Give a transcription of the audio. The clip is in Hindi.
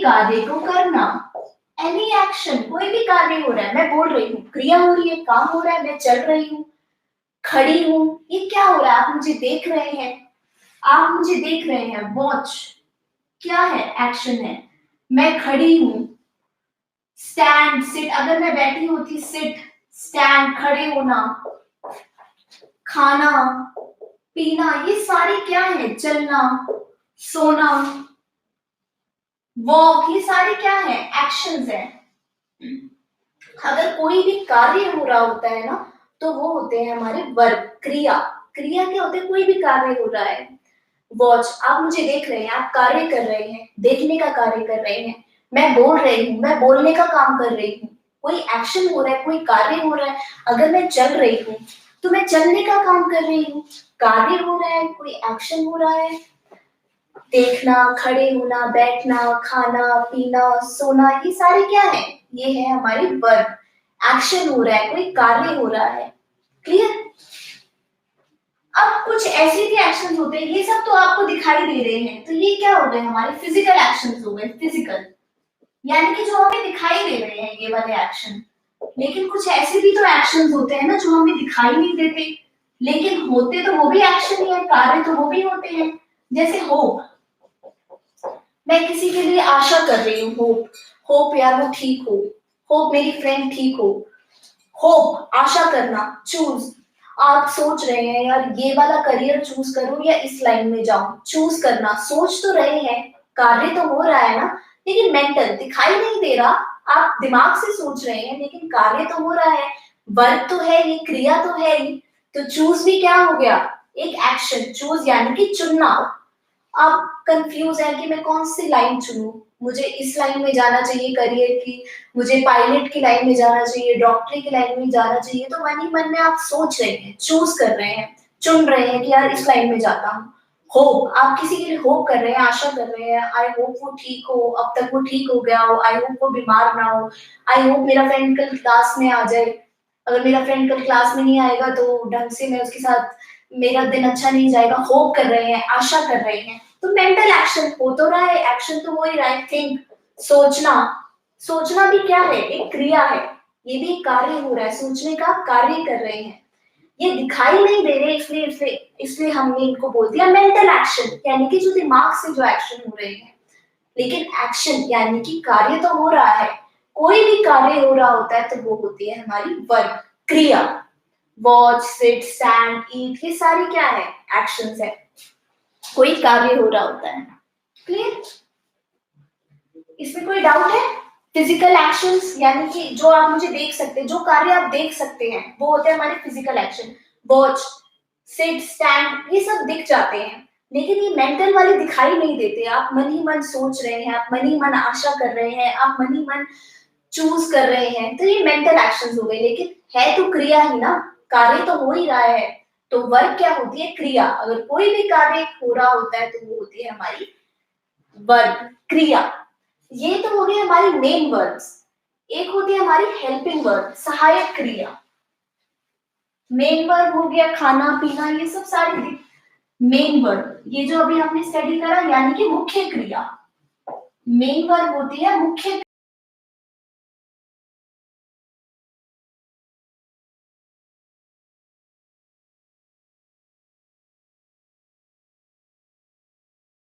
कार्य को करना, एनी एक्शन, कोई भी कार्य हो रहा है, मैं बोल रही हूँ, क्रिया हो रही है, काम हो रहा है, मैं चल रही हूँ, खड़ी हूँ, ये क्या हो रहा है? आप मुझे देख रहे हैं, आप मुझे देख रहे हैं। वॉच क्या है? एक्शन है। मैं खड़ी हूँ, स्टैंड, सिट, अगर मैं बैठी होती सिट, स्टैंड, खड़े होना, खाना, पीना, ये सारे क्या है? चलना, सोना, वॉक, ये सारे क्या है? एक्शंस है। अगर कोई भी कार्य हो रहा होता है ना, तो वो होते हैं हमारे वर्ब, क्रिया। क्रिया क्या होते हैं? कोई भी कार्य हो रहा है। वॉच, आप मुझे देख रहे हैं, आप कार्य कर रहे हैं, देखने का कार्य कर रहे हैं। मैं बोल रही हूँ, मैं बोलने का काम कर रही हूँ। कोई एक्शन हो रहा है, कोई कार्य हो रहा है। अगर मैं चल रही हूँ तो मैं चलने का काम कर रही हूँ। कार्य हो रहा है, कोई एक्शन हो रहा है। देखना, खड़े होना, बैठना, खाना, पीना, सोना, ये सारे क्या है? ये है हमारी वर्ब। एक्शन हो रहा है, कोई कार्य हो रहा है। क्लियर? अब कुछ ऐसे भी एक्शंस होते हैं, ये सब तो आपको दिखाई दे रहे हैं, तो ये क्या हो गए? हमारे फिजिकल एक्शंस हो गए। फिजिकल यानी कि जो हमें दिखाई दे रहे हैं, ये वाले एक्शन। लेकिन कुछ ऐसे भी तो एक्शंस होते हैं ना, जो हमें दिखाई नहीं देते, लेकिन होते तो वो भी एक्शन ही है, कार्य तो वो भी होते हैं। जैसे होप, मैं किसी के लिए आशा कर रही हूँ। होप, होप यार वो ठीक हो, होप मेरी फ्रेंड ठीक हो। होप, आशा करना। चूज, आप सोच रहे हैं यार ये वाला करियर चूज करूं या इस लाइन में जाऊं। चूज करना, सोच तो रहे हैं, कार्य तो हो रहा है ना, लेकिन मेंटल, दिखाई नहीं दे रहा। आप दिमाग से सोच रहे हैं, लेकिन कार्य तो हो रहा है। वर्ब तो है, ये क्रिया तो है ही। तो चूज भी क्या हो गया? एक एक्शन। चूज यानी कि चुनना। आप कंफ्यूज है कि मैं कौन सी लाइन चुनूं, मुझे इस लाइन में जाना चाहिए करियर की, मुझे पायलट की लाइन में जाना चाहिए, डॉक्टरी की लाइन में जाना चाहिए। तो मन ही मन में आप सोच रहे हैं, चूज कर रहे हैं, चुन रहे हैं कि यार इस लाइन में जाता हूँ। होप, आप किसी के लिए होप कर रहे हैं, आशा कर रहे हैं, आई होप वो ठीक हो, अब तक वो ठीक हो गया हो, आई होप वो बीमार ना हो, आई होप मेरा फ्रेंड कल क्लास में आ जाए, अगर मेरा फ्रेंड कल क्लास में नहीं आएगा तो ढंग से मैं उसके साथ, मेरा दिन अच्छा नहीं जाएगा। होप कर रहे हैं, आशा कर रहे हैं। तो मेंटल एक्शन हो तो रहा है, एक्शन तो हो ही रहा है। थिंक, सोचना, सोचना भी क्या है? एक क्रिया है, ये भी एक कार्य हो रहा है, सोचने का कार्य कर रहे हैं। ये दिखाई नहीं दे रहे, इसलिए इसलिए इसलिए हमने इनको बोल दिया मेंटल एक्शन, यानी कि जो दिमाग से जो एक्शन हो रहे हैं। लेकिन एक्शन यानी कि कार्य तो हो रहा है, कोई भी कार्य हो रहा होता है तो वो होती है हमारी वर्ब, क्रिया। वॉच, सिट, स्टैंड, ईट, ये सारी क्या है? एक्शंस है, कोई कार्य हो रहा होता है। क्लियर? इसमें कोई डाउट है? फिजिकल एक्शंस यानी कि जो आप मुझे देख सकते हैं, जो कार्य आप देख सकते हैं, वो होते हैं हमारे physical action. Watch, sit, stand, ये सब दिख जाते हैं, लेकिन ये मेंटल वाले दिखाई नहीं देते। आप मन ही मन सोच रहे हैं, आप मन ही मन आशा कर रहे हैं, आप मन ही मन चूज कर रहे हैं, तो ये मेंटल एक्शंस हो गए। लेकिन है तो क्रिया ही ना, कार्य तो हो ही रहा है। तो वर्ब क्या होती है? क्रिया। अगर कोई भी कार्य हो रहा होता है तो वो होती है हमारी वर्ब, क्रिया। ये तो हो गई हमारी मेन वर्ब्स। एक होती है हमारी हेल्पिंग वर्ब, सहायक क्रिया। मेन वर्ब हो गया खाना, पीना, ये सब सारे मेन वर्ब। ये जो अभी हमने स्टडी करा यानी कि मुख्य क्रिया। मेन वर्ब होती है मुख्य